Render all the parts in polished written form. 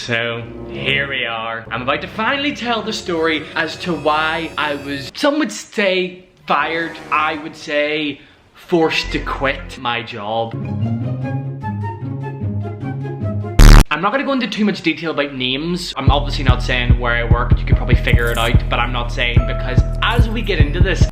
So here we are. I'm about to finally tell the story as to why I was, some would say fired, I would say forced to quit my job. I'm not gonna go into too much detail about names. I'm obviously not saying where I worked, you could probably figure it out, but I'm not saying because as we get into this,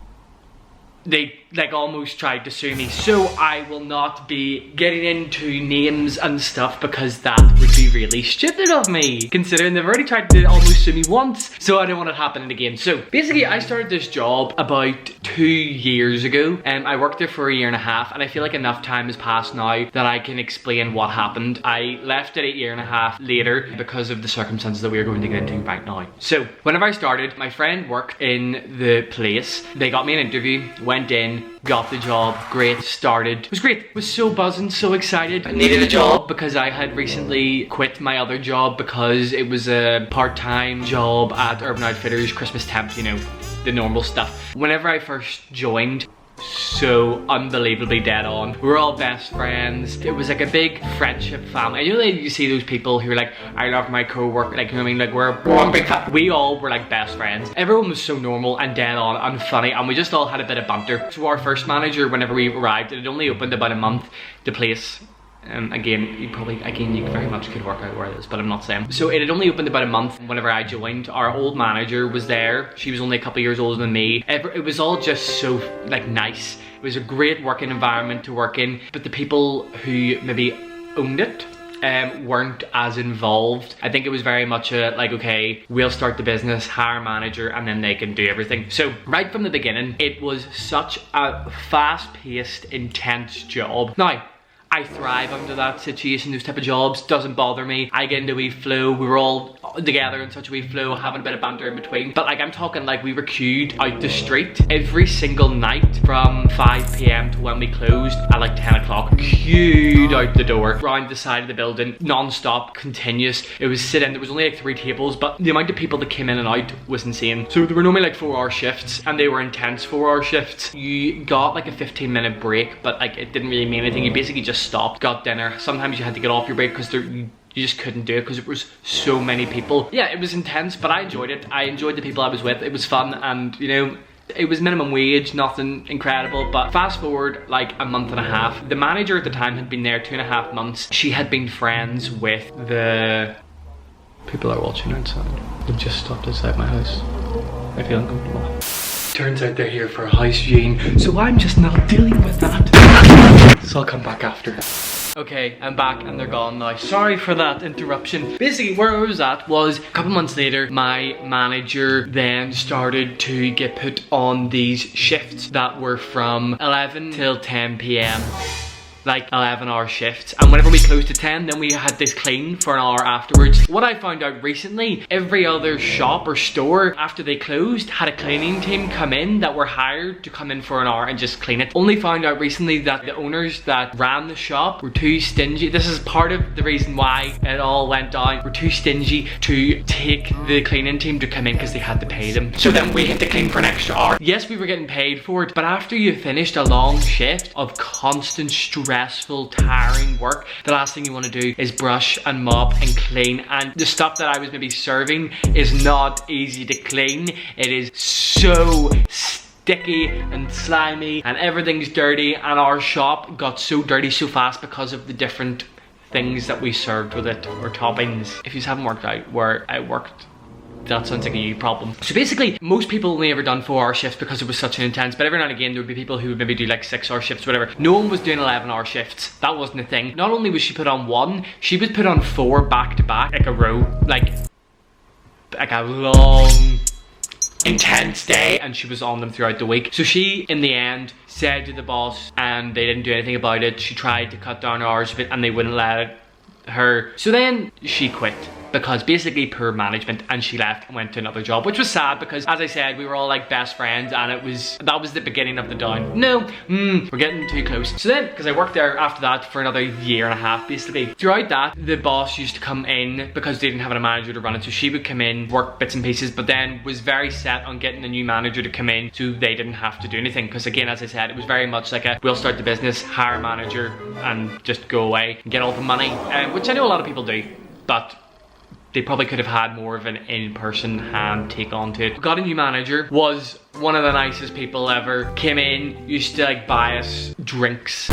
they like almost tried to sue me, so I will not be getting into names and stuff because that would be really stupid of me, considering they've already tried to almost sue me once, so I don't want it happening again. So basically I started this job about 2 years ago and I worked there for 1.5 years, and I feel like enough time has passed now that I can explain what happened. I left it 1.5 years later because of the circumstances that we are going to get into right now. So whenever I started, my friend worked in the place. They got me an interview, went in, got the job, great, started. It was great, was so buzzing, so excited. I needed a job because I had recently quit my other job because it was a part-time job at Urban Outfitters, Christmas temp, you know, the normal stuff. Whenever I first joined, so unbelievably dead on. We were all best friends. It was like a big friendship family. You know, you see those people who are like, I love my co-worker, like, you know what I mean? Like, we're one big family. We all were like best friends. Everyone was so normal and dead on and funny, and we just all had a bit of banter. So our first manager, whenever we arrived, it had only opened about a month, the place. Again, you very much could work out where it is, but I'm not saying. So it had only opened about a month whenever I joined. Our old manager was there. She was only a couple years older than me. It was all just so like nice. It was a great working environment to work in, but the people who maybe owned it weren't as involved. I think it was very much a like, okay, we'll start the business, hire a manager, and then they can do everything. So right from the beginning, it was such a fast-paced, intense job. Now, I thrive under that situation, those type of jobs, doesn't bother me. I get into a wee flow, we were all together in such a wee flow, having a bit of banter in between. But like, I'm talking like we were queued out the street every single night from 5 PM to when we closed at like 10 o'clock. Queued out the door, round the side of the building, non-stop, continuous. It was sit-in, there was only like 3 tables, but the amount of people that came in and out was insane. So there were normally like 4-hour shifts, and they were intense 4-hour shifts. You got like a 15-minute break, but like it didn't really mean anything. You basically just stopped, got dinner. Sometimes you had to get off your break because you just couldn't do it because it was so many people. Yeah, it was intense, but I enjoyed it. I enjoyed the people I was with. It was fun, and you know, it was minimum wage, nothing incredible. But fast forward like a month and a half, the manager at the time had been there 2.5 months. She had been friends with the people are watching outside. They've just stopped outside my house. I feel uncomfortable. Turns out they're here for a house viewing, so I'm just not dealing with that. So I'll come back after. Okay, I'm back and they're gone now. Sorry for that interruption. Basically, where I was at was a couple months later, my manager then started to get put on these shifts that were from 11 till 10 PM. Like 11-hour shifts, and whenever we closed at 10, then we had this clean for an hour afterwards. What I found out recently, every other shop or store after they closed had a cleaning team come in that were hired to come in for an hour and just clean it. Only found out recently that the owners that ran the shop were too stingy. This is part of the reason why it all went down. Were too stingy to take the cleaning team to come in because they had to pay them. So then we had to clean for an extra hour. Yes, we were getting paid for it, but after you finished a long shift of constant stressful, tiring work, the last thing you want to do is brush and mop and clean, and the stuff that I was maybe serving is not easy to clean. It is so sticky and slimy and everything's dirty, and our shop got so dirty so fast because of the different things that we served with it, or toppings. If you haven't worked out where I worked, that sounds like a you problem. So basically, most people only ever done 4-hour shifts because it was such an intense, but every now and again there would be people who would maybe do like 6-hour shifts, whatever. No one was doing 11-hour shifts. That wasn't a thing. Not only was she put on 1, she was put on 4 back to back, like a row, like a long, intense day, and she was on them throughout the week. So she, in the end, said to the boss, and they didn't do anything about it. She tried to cut down hours of it, and they wouldn't let her. So then she quit. Because basically poor management, and she left and went to another job, which was sad because, as I said, we were all like best friends, and that was the beginning of the down. No, we're getting too close. So then, because I worked there after that for another 1.5 years basically, throughout that, the boss used to come in because they didn't have a manager to run it, so she would come in, work bits and pieces, but then was very set on getting a new manager to come in so they didn't have to do anything. Because again, as I said, it was very much like a, we'll start the business, hire a manager, and just go away and get all the money, which I know a lot of people do, but they probably could have had more of an in-person hand take onto it. Got a new manager, was one of the nicest people ever. Came in, used to like buy us drinks,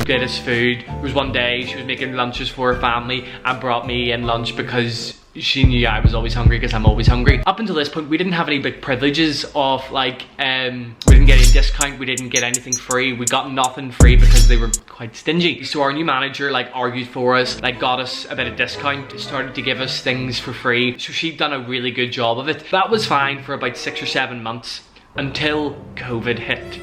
get us food. There was one day she was making lunches for her family and brought me in lunch because she knew I was always hungry because I'm always hungry. Up until this point, we didn't have any big privileges of like, we didn't get any discount, we didn't get anything free. We got nothing free because they were quite stingy. So our new manager like argued for us, like got us a bit of discount, started to give us things for free. So she'd done a really good job of it. That was fine for about 6 or 7 months until COVID hit.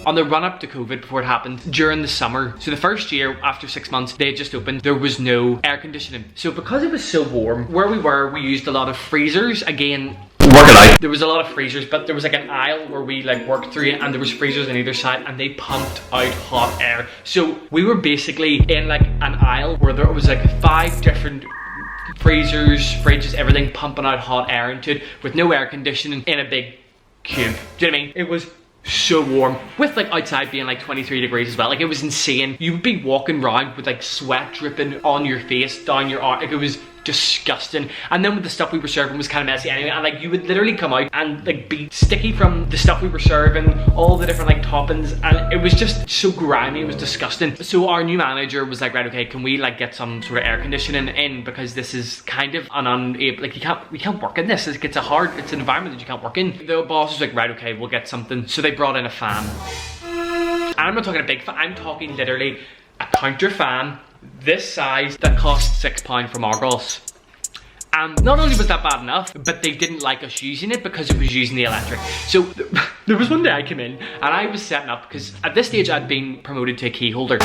On the run up to COVID, before it happened, during the summer, so the first year after 6 months they had just opened, there was no air conditioning. So because it was so warm, where we were, we used a lot of freezers. Again, working out, there was a lot of freezers, but there was like an aisle where we like worked through it and there was freezers on either side and they pumped out hot air. So we were basically in like an aisle where there was like 5 different freezers, fridges, everything pumping out hot air into it with no air conditioning in a big cube. Do you know what I mean? It was so warm, with like outside being like 23 degrees as well. Like it was insane. You would be walking around with like sweat dripping on your face, down your arm. Like it was disgusting. And then with the stuff we were serving was kind of messy anyway, and like you would literally come out and like be sticky from the stuff we were serving, all the different like toppings, and it was just so grimy, it was disgusting. So our new manager was like, right, okay, can we like get some sort of air conditioning in, because this is kind of an unable, like we can't work in this. It's an environment that you can't work in. The boss was like, right, okay, we'll get something. So they brought in a fan. And I'm not talking a big fan, I'm talking literally a counter fan this size that cost £6 from Argos. And not only was that bad enough, but they didn't like us using it because it was using the electric. So there was one day I came in and I was setting up, because at this stage I'd been promoted to a key holder.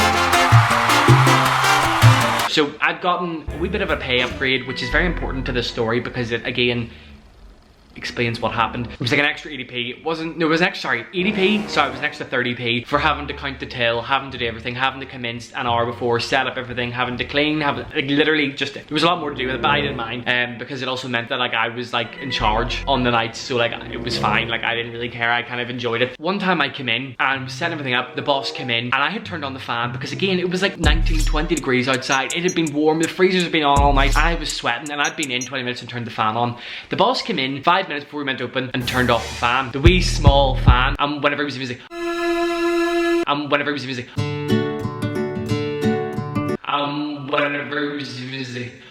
So I'd gotten a wee bit of a pay upgrade, which is very important to this story because it again explains what happened. It was like an extra 80p. It was an extra 80p, sorry, it was an extra 30p for having to count the till, having to do everything, having to come in an hour before, set up everything, having to clean, like literally just, there was a lot more to do with it, but I didn't mind, because it also meant that like I was like in charge on the nights, so like it was fine, like I didn't really care, I kind of enjoyed it. One time I came in and was setting everything up, the boss came in and I had turned on the fan because again it was like 19, 20 degrees outside, it had been warm, the freezers had been on all night, I was sweating and I'd been in 20 minutes and turned the fan on. The boss came in 5 minutes before we meant to open and turned off the fan, the wee small fan, and whenever it was music, whenever it was music,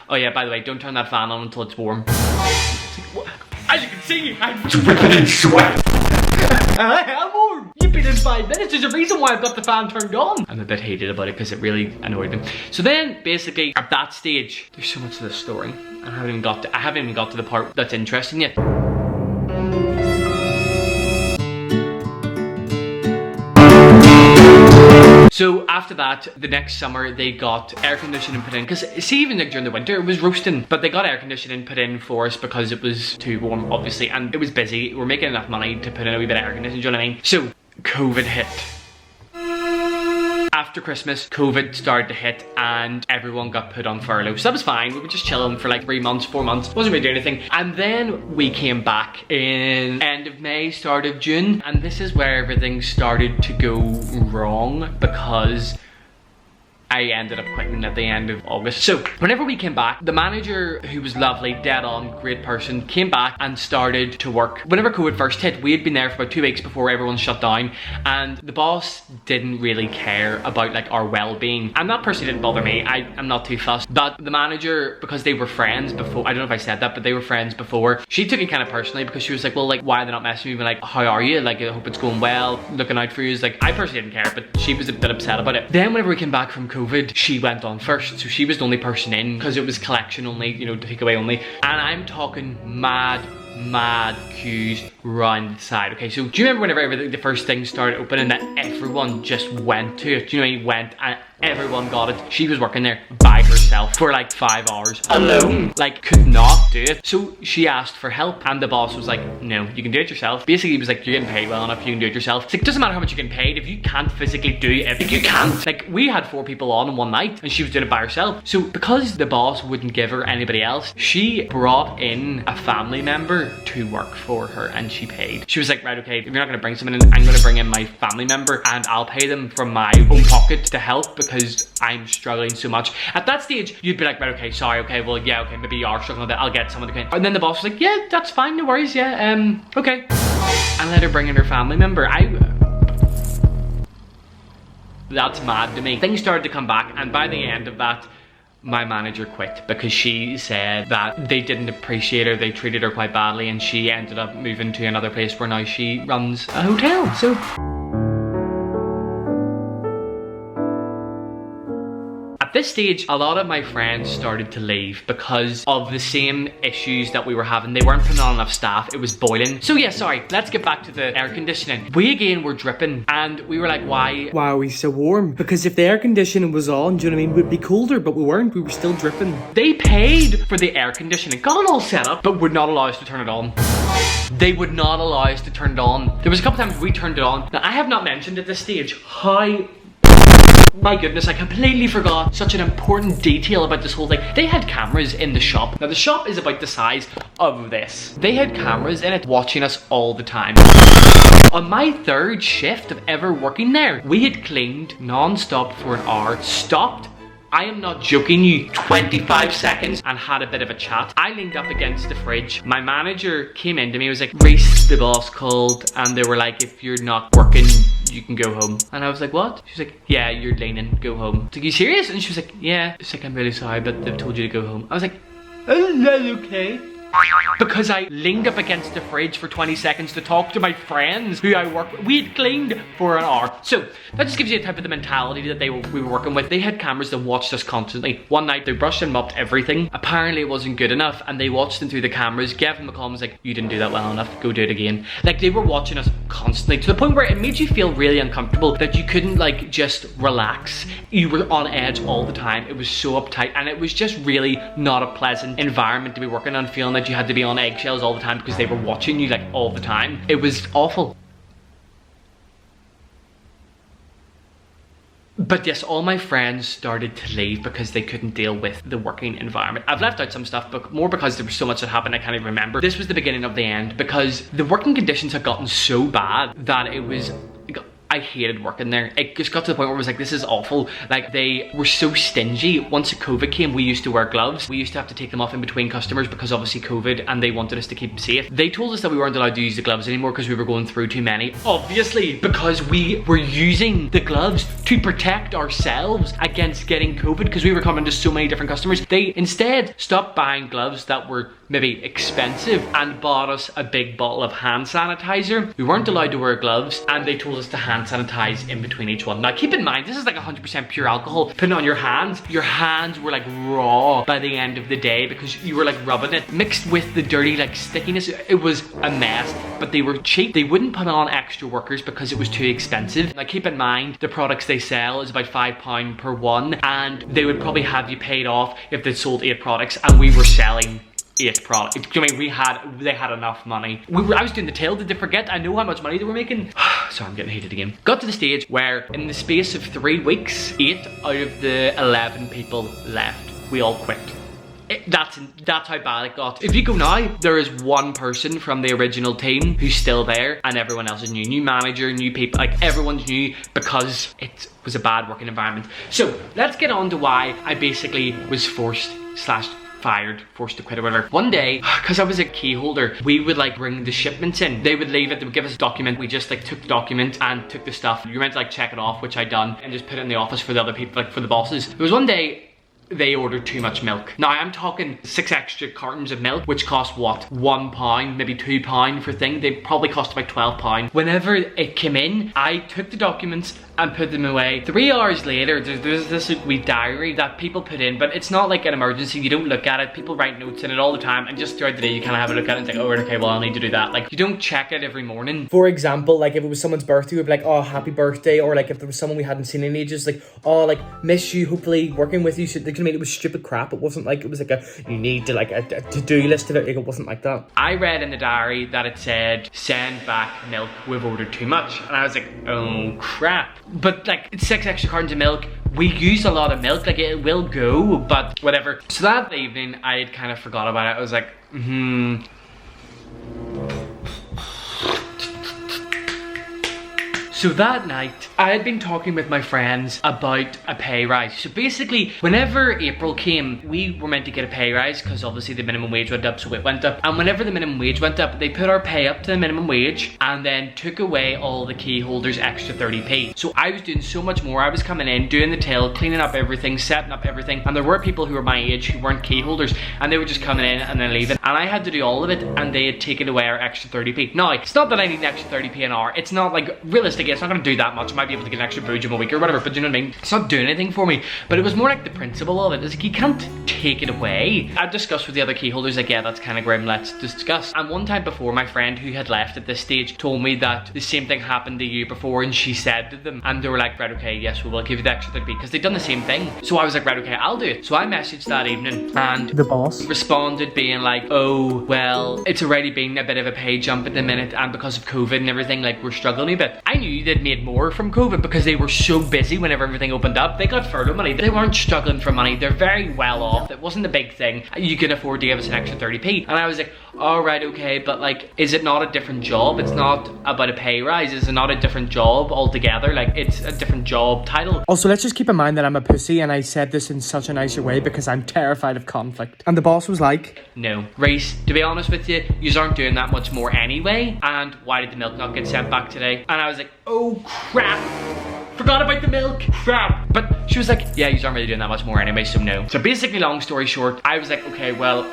oh yeah, by the way, don't turn that fan on until it's warm. As you can see, I'm dripping in sweat. I'm warm. You've been in 5 minutes. There's a reason why I've got the fan turned on. I'm a bit hated about it because it really annoyed them. So then, basically, at that stage, there's so much to this story. I haven't even got to the part that's interesting yet. So after that, the next summer they got air conditioning put in, because see, even like during the winter it was roasting, but they got air conditioning put in for us because it was too warm obviously, and it was busy. We're making enough money to put in a wee bit of air conditioning, do you know what I mean? So COVID hit. After Christmas, COVID started to hit and everyone got put on furlough. So that was fine. We were just chilling for like 3 months, 4 months. Wasn't really doing anything. And then we came back in end of May, start of June. And this is where everything started to go wrong because I ended up quitting at the end of August. So whenever we came back, the manager, who was lovely, dead on, great person, came back and started to work. Whenever COVID first hit, we had been there for about 2 weeks before everyone shut down, and the boss didn't really care about like our well-being. And that person didn't bother me. I'm not too fussed. But the manager, because they were friends before, I don't know if I said that, but they were friends before, she took it kind of personally because she was like, well, like, why are they not messaging me? Like, how are you? Like, I hope it's going well, looking out for you. Like, I personally didn't care, but she was a bit upset about it. Then whenever we came back from COVID, she went on first, so she was the only person in because it was collection only, you know, takeaway only, and I'm talking mad queues round the side. Okay, so do you remember whenever the first thing started opening that everyone just went to it? Do you know what I mean? Went and everyone got it. She was working there by herself for like 5 hours alone, like could not do it. So she asked for help and the boss was like, no, you can do it yourself. Basically he was like, you're getting paid well enough, you can do it yourself. It's like, it doesn't matter how much you get paid if you can't physically do it, if you can't. Like, we had 4 people on in one night and she was doing it by herself. So because the boss wouldn't give her anybody else, she brought in a family member her to work for her, and she paid. She was like, right, okay, if you're not gonna bring someone in, I'm gonna bring in my family member and I'll pay them from my own pocket to help because I'm struggling so much. At that stage, you'd be like, right, okay, sorry, okay, well, yeah, okay, maybe you are struggling a bit, I'll get someone to come in. And then the boss was like, yeah, that's fine, no worries, yeah, okay. And let her bring in her family member. That's mad to me. Things started to come back, and by the end of that, my manager quit because she said that they didn't appreciate her, they treated her quite badly, and she ended up moving to another place where now she runs a hotel. So at this stage, a lot of my friends started to leave because of the same issues that we were having. They weren't putting on enough staff, it was boiling. So yeah, sorry, let's get back to the air conditioning. We again were dripping, and we were like, why are we so warm? Because if the air conditioning was on, do you know what I mean, we'd be colder, but we weren't, we were still dripping. They paid for the air conditioning, got it all set up, but would not allow us to turn it on. They would not allow us to turn it on. There was a couple times we turned it on. Now, I have not mentioned at this stage how... My goodness, I completely forgot such an important detail about this whole thing. They had cameras in the shop. Now the shop is about the size of this. They had cameras in it watching us all the time. On my third shift of ever working there, we had cleaned non-stop for an hour, stopped, I am not joking you, 25 seconds, and had a bit of a chat. I leaned up against the fridge. My manager came in to me, was like, Reece, the boss called, and they were like, if you're not working, you can go home. And I was like, what? She was like, yeah, you're leaning, go home. I was like, are you serious? And she was like, yeah. She's like, I'm really sorry, but they've told you to go home. I was like, oh, that's okay. Because I leaned up against the fridge for 20 seconds to talk to my friends who I work with. We had cleaned for an hour. So that just gives you a type of the mentality that we were working with. They had cameras that watched us constantly. One night they brushed and mopped everything. Apparently it wasn't good enough, and they watched them through the cameras. Gave them a call and was like, you didn't do that well enough, go do it again. Like, they were watching us constantly to the point where it made you feel really uncomfortable, that you couldn't like just relax. You were on edge all the time. It was so uptight, and it was just really not a pleasant environment to be working on, feeling that you had to be on eggshells all the time because they were watching you like all the time. It was awful. But yes, all my friends started to leave because they couldn't deal with the working environment. I've left out some stuff, but more because there was so much that happened I can't even remember. This was the beginning of the end, because the working conditions had gotten so bad that it was... I hated working there. It just got to the point where it was like, this is awful. Like, they were so stingy. Once COVID came, we used to wear gloves. We used to have to take them off in between customers because obviously COVID, and they wanted us to keep safe. They told us that we weren't allowed to use the gloves anymore because we were going through too many. Obviously, because we were using the gloves to protect ourselves against getting COVID, because we were coming to so many different customers. They instead stopped buying gloves that were maybe expensive and bought us a big bottle of hand sanitizer. We weren't allowed to wear gloves, and they told us to hand sanitize in between each one. Now keep in mind, this is like 100% pure alcohol. Putting it on your hands were like raw by the end of the day because you were like rubbing it, mixed with the dirty like stickiness. It was a mess, but they were cheap. They wouldn't put on extra workers because it was too expensive. Now keep in mind, the products they sell is about £5 per one, and they would probably have you paid off if they sold 8 products, and we were selling 8 products. I mean, they had enough money. I was doing the till. Did they forget? I know how much money they were making. Sorry, I'm getting heated again. Got to the stage where in the space of 3 weeks, 8 out of the 11 people left. We all quit. That's how bad it got. If you go now, there is one person from the original team who's still there, and everyone else is new. New manager, new people, like everyone's new because it was a bad working environment. So let's get on to why I basically was forced to quit or whatever. One day, because I was a key holder, we would like bring the shipments in. They would leave it, they would give us a document. We just like took the document and took the stuff. You were meant to like check it off, which I done, and just put it in the office for the other people, like for the bosses. There was one day they ordered too much milk. Now I'm talking 6 extra cartons of milk, which cost what, £1, maybe £2 for thing. They probably cost about £12. Whenever it came in, I took the documents and put them away. 3 hours later, there's this wee diary that people put in, but it's not like an emergency. You don't look at it. People write notes in it all the time, and just throughout the day you kind of have a look at it and think, oh, okay, well, I'll need to do that. Like, you don't check it every morning. For example, like if it was someone's birthday, we'd be like, oh, happy birthday. Or like if there was someone we hadn't seen in ages, like, oh, like, miss you, hopefully working with you. So, I mean, it was stupid crap. It wasn't like, it was like you need to like a to-do list of it. Like, it wasn't like that. I read in the diary that it said, send back milk, we've ordered too much. And I was like, oh crap. But like, it's 6 extra cartons of milk. We use a lot of milk, like it will go, but whatever. So that evening, I had kind of forgot about it. I was like, So that night, I had been talking with my friends about a pay rise. So basically, whenever April came, we were meant to get a pay rise because obviously the minimum wage went up, so it went up. And whenever the minimum wage went up, they put our pay up to the minimum wage and then took away all the key holders extra 30p. So I was doing so much more. I was coming in, doing the till, cleaning up everything, setting up everything. And there were people who were my age who weren't key holders and they were just coming in and then leaving. And I had to do all of it and they had taken away our extra 30p. Now, it's not that I need an extra 30p an hour. It's not like, realistically, it's not going to do that much. I might be able to get an extra booge in a week or whatever, but do you know what I mean? It's not doing anything for me. But it was more like the principle of it. It's like, you can't take it away. I discussed with the other key holders, like, yeah, that's kind of grim, let's discuss. And one time before, my friend who had left at this stage told me that the same thing happened the year before, and she said to them, and they were like, right, okay, yes, we'll give you the extra 30p, because they'd done the same thing. So I was like, right, okay, I'll do it. So I messaged that evening, and the boss responded being like, oh, well, it's already been a bit of a pay jump at the minute, and because of COVID and everything, like, we're struggling a bit. I knew they'd made more from COVID because they were so busy whenever everything opened up. They got furlough money. They weren't struggling for money. They're very well off. It wasn't a big thing. You can afford to give us an extra 30p. And I was like, all right, okay, but like, is it not a different job? It's not about a pay rise. Is it not a different job altogether? Like, it's a different job title. Also, let's just keep in mind that I'm a pussy, and I said this in such a nicer way because I'm terrified of conflict. And the boss was like, no. Reece, to be honest with you, yous aren't doing that much more anyway. And why did the milk not get sent back today? And I was like, oh crap. Forgot about the milk, crap. But she was like, yeah, you aren't really doing that much more anyway, so no. So basically, long story short, I was like, okay, well,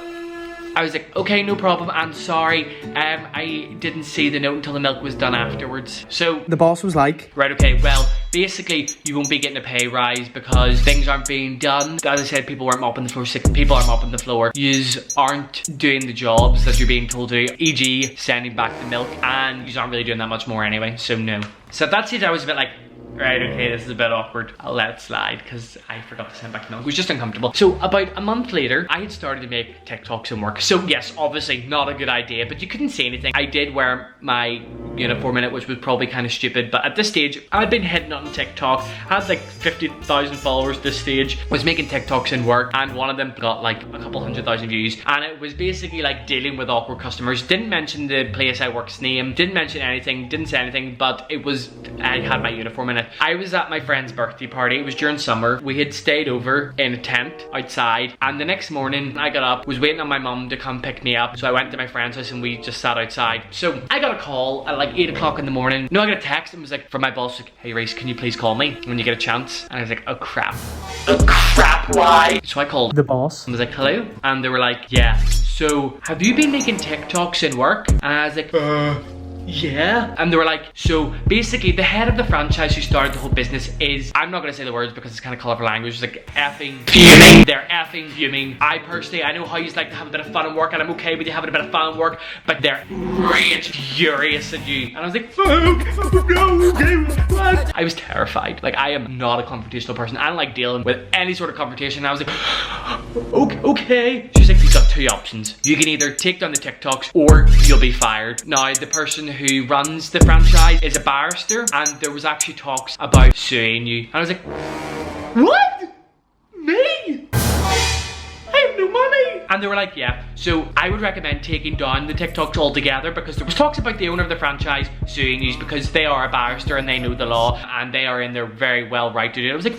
okay, no problem, I'm sorry. I didn't see the note until the milk was done afterwards. So the boss was like, right, okay, well, basically, you won't be getting a pay rise because things aren't being done. As I said, people weren't mopping the floor, sick people aren't mopping the floor. Yous aren't doing the jobs that you're being told to do, e.g. sending back the milk, and yous aren't really doing that much more anyway, so no. So at that stage, I was a bit like, right, okay, this is a bit awkward. I'll let it slide because I forgot to send back the milk. It was just uncomfortable. So about a month later, I had started to make TikToks and work. So yes, obviously not a good idea, but you couldn't say anything. I did wear my uniform in it, which was probably kind of stupid, but at this stage, I'd been hitting on TikTok, had like 50,000 followers this stage, was making TikToks and work, and one of them got like a couple 100,000 views, and it was basically like dealing with awkward customers. Didn't mention the place I work's name, didn't mention anything, didn't say anything, but it was, I had my uniform in it. I was at my friend's birthday party. It was during summer. We had stayed over in a tent outside, and the next morning I got up, was waiting on my mum to come pick me up, so I went to my friend's house and we just sat outside. So I got a call at like 8 o'clock in the morning. No, I got a text and it was like from my boss, like, hey Reece, can you please call me when you get a chance? And I was like, oh crap. Oh crap, why? So I called the boss and was like, hello? And they were like, yeah, so have you been making TikToks in work? And I was like, yeah. And they were like, so basically the head of the franchise who started the whole business is, I'm not gonna say the words because it's kind of colourful language, it's like effing fuming. They're effing fuming. I personally, I know how you like to have a bit of fun at work, and I'm okay with you having a bit of fun at work, but they're rage furious at you. And I was like, what? I was terrified. Like, I am not a confrontational person. I don't like dealing with any sort of confrontation. And I was like, okay. She's like, you've got two options. You can either take down the TikToks or you'll be fired. Now, the person who runs the franchise is a barrister, and there was actually talks about suing you. And I was like, what? Me? I have no money. And they were like, yeah, so I would recommend taking down the TikToks altogether, because there was talks about the owner of the franchise suing you because they are a barrister and they know the law and they are in their very well right to do it. I was like,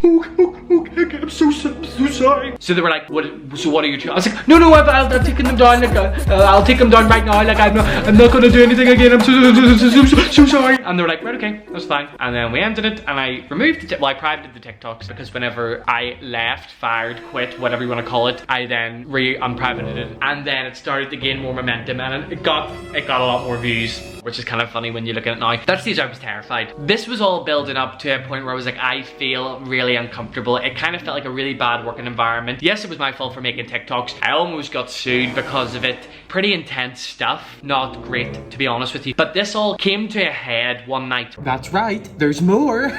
okay, I'm so sorry. So they were like, what are you two? I was like, no, I've taken them down. Like, I'll take them down right now. Like, I'm not gonna do anything again. I'm so sorry. And they were like, right, okay, that's fine. And then we ended it, and I removed I privated the TikToks, because whenever I left, fired, quit, whatever you want to call it, I then unprivated it, and then it started to gain more momentum, and it got a lot more views, which is kind of funny when you look at it now. That stage I was terrified. This was all building up to a point where I was like, I feel really uncomfortable. It kind of felt like a really bad working environment. Yes, it was my fault for making TikToks. I almost got sued because of it. Pretty intense stuff. Not great, to be honest with you. But this all came to a head one night. That's right, there's more.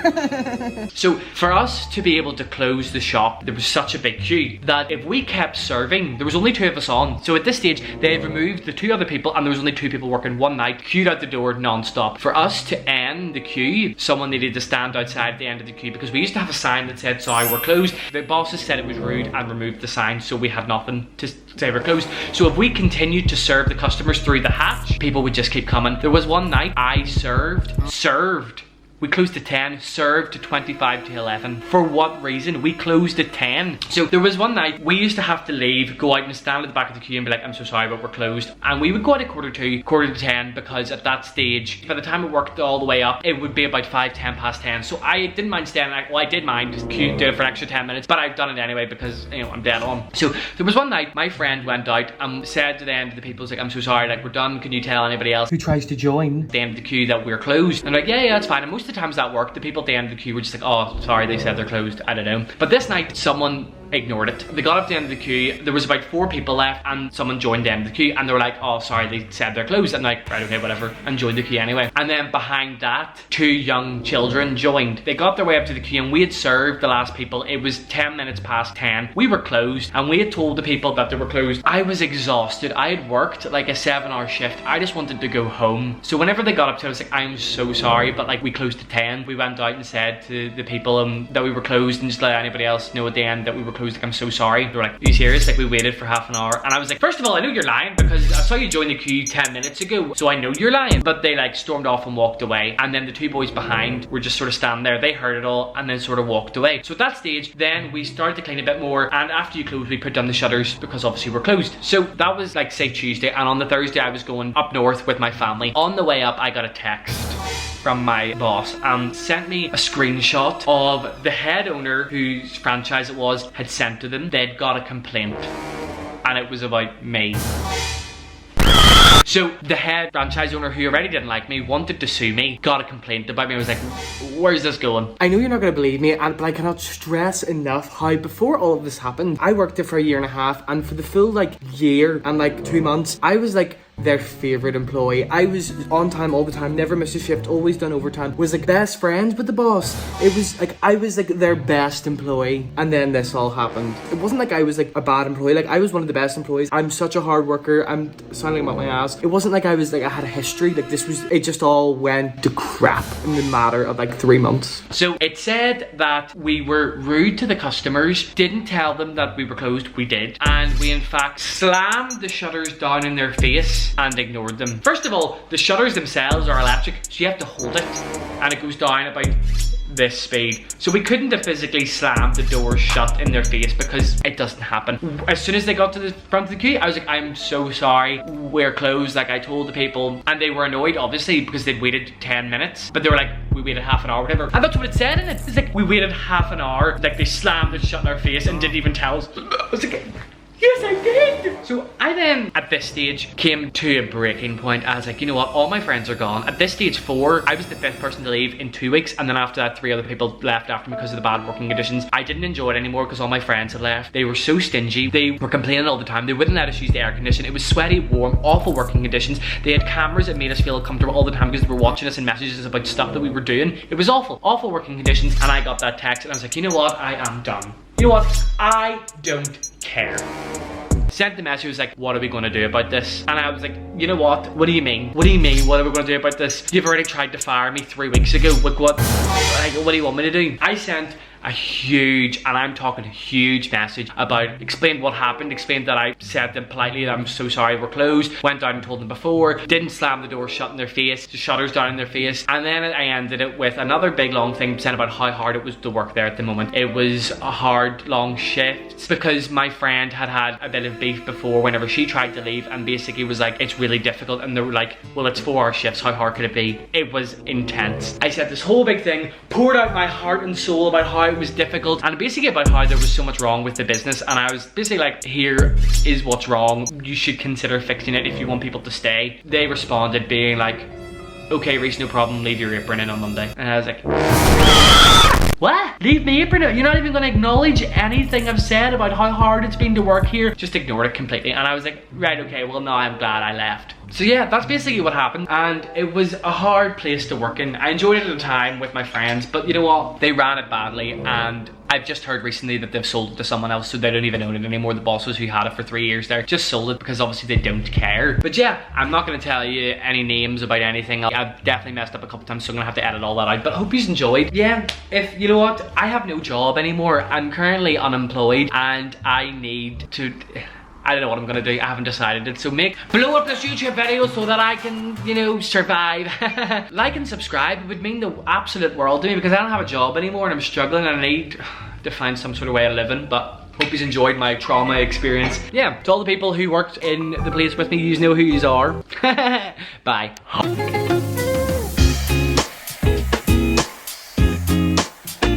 So for us to be able to close the shop, there was such a big queue that if we kept serving, there was only two of us on. So at this stage, they had removed the two other people, and there was only two people working one night, queued throughout the door non-stop. For us to end the queue, someone needed to stand outside the end of the queue because we used to have a sign that said, sorry, we're closed. The bosses said it was rude and removed the sign, so we had nothing to say we're closed. So if we continued to serve the customers through the hatch, people would just keep coming. There was one night I served. We closed at 10, served to 25 to 11. For what reason? We closed at 10. So there was one night we used to have to leave, go out and stand at the back of the queue and be like, I'm so sorry, but we're closed. And we would go out at quarter to 10 because at that stage, by the time it worked all the way up, it would be about 5, 10 past 10. So I didn't mind standing, well, I did mind just queuing, do it for an extra 10 minutes, but I've done it anyway because, you know, I'm dead on. So there was one night my friend went out and said to the end of the people, like, I'm so sorry, like, we're done. Can you tell anybody else who tries to join at the end of the queue that we're closed? And I'm like, yeah, that's fine. And most of the times that worked. The people at the end of the queue were just like, oh, sorry, they said they're closed. I don't know. But this night, someone ignored it. They got up to the end of the queue, there was about 4 people left and someone joined the end of the queue and they were like, oh sorry, they said they're closed. And I'm like, right, okay, whatever, and joined the queue anyway. And then behind that, 2 young children joined. They got their way up to the queue and we had served the last people. It was 10 minutes past 10. We were closed and we had told the people that they were closed. I was exhausted. I had worked like a 7-hour shift. I just wanted to go home. So whenever they got up to it, I was like, I'm so sorry, but like, we closed at 10. We went out and said to the people that we were closed and just let anybody else know at the end that we were closed, like, I'm so sorry. They were like, are you serious? Like, we waited for half an hour. And I was like, first of all, I know you're lying because I saw you join the queue 10 minutes ago, so I know you're lying. But they like stormed off and walked away. And then the 2 boys behind were just sort of standing there. They heard it all and then sort of walked away. So at that stage, then we started to clean a bit more. And after you close, we put down the shutters because obviously we're closed. So that was like, say, Tuesday. And on the Thursday, I was going up north with my family. On the way up, I got a text from my boss and sent me a screenshot of the head owner whose franchise it was had sent to them. They'd got a complaint and it was about me. So the head franchise owner, who already didn't like me, wanted to sue me, got a complaint about me. I was like, where's this going? I know you're not going to believe me, but I cannot stress enough how before all of this happened, I worked there for a 1.5 years, and for the full like year and like 2 months, I was like their favorite employee. I was on time all the time, never missed a shift, always done overtime, was like best friends with the boss. It was like I was like their best employee, and then this all happened. It wasn't like I was like a bad employee, like I was one of the best employees. I'm such a hard worker, I'm sounding about my ass. It wasn't like I was like I had a history, like this was, it just all went to crap in the matter of like 3 months. So it said that we were rude to the customers, didn't tell them that we were closed. We did, and we in fact slammed the shutters down in their face and ignored them. First of all, the shutters themselves are electric, so you have to hold it and it goes down about this speed. So we couldn't have physically slammed the doors shut in their face because it doesn't happen. As soon as they got to the front of the queue, I was like, I'm so sorry, we're closed. Like, I told the people, and they were annoyed obviously because they'd waited 10 minutes, but they were like, we waited half an hour, whatever. And that's what it said in it. It's like, we waited half an hour, like they slammed it shut in our face and didn't even tell us. I was like, yes, I did! So I then, at this stage, came to a breaking point. I was like, you know what, all my friends are gone. At this stage 4, I was the 5th person to leave in 2 weeks, and then after that, 3 other people left after me because of the bad working conditions. I didn't enjoy it anymore because all my friends had left. They were so stingy. They were complaining all the time. They wouldn't let us use the air conditioning. It was sweaty, warm, awful working conditions. They had cameras that made us feel comfortable all the time because they were watching us and messages about stuff that we were doing. It was awful, awful working conditions, and I got that text and I was like, you know what, I am done. You know what, I don't care. Sent the message, was like, what are we going to do about this? And I was like, you know what do you mean? What do you mean, what are we going to do about this? You've already tried to fire me 3 weeks ago. Like, what do you want me to do? I sent a huge, and I'm talking huge message about, explained what happened, explained that I said them politely that I'm so sorry we're closed, went down and told them before, didn't slam the door shut in their face, the shutters down in their face, and then I ended it with another big long thing saying about how hard it was to work there at the moment. It was a hard long shift because my friend had had a bit of beef before whenever she tried to leave, and basically was like, it's really difficult, and they were like, well, it's 4-hour shifts, how hard could it be? It was intense. I said this whole big thing, poured out my heart and soul about how it was difficult, and basically about how there was so much wrong with the business, and I was basically like, here is what's wrong, you should consider fixing it if you want people to stay. They responded being like, okay Reece, no problem, leave your apron in on Monday. And I was like, what? leave my apron out. You're not even gonna acknowledge anything I've said about how hard it's been to work here. Just ignored it completely. And I was like, right, okay, well now I'm glad I left. So yeah, that's basically what happened, and it was a hard place to work in. I enjoyed it at the time with my friends, but you know what? They ran it badly, and I've just heard recently that they've sold it to someone else, so they don't even own it anymore. The bosses who had it for 3 years there just sold it because obviously they don't care. But yeah, I'm not gonna tell you any names about anything. I've definitely messed up a couple times, so I'm gonna have to edit all that out. But I hope you enjoyed. Yeah, if you know what, I have no job anymore. I'm currently unemployed, and I need to. I don't know what I'm gonna do, I haven't decided it. So blow up this YouTube video so that I can, you know, survive. Like and subscribe, it would mean the absolute world to me because I don't have a job anymore and I'm struggling and I need to find some sort of way of living, but hope you enjoyed my trauma experience. Yeah, to all the people who worked in the place with me, you know who you are. Bye.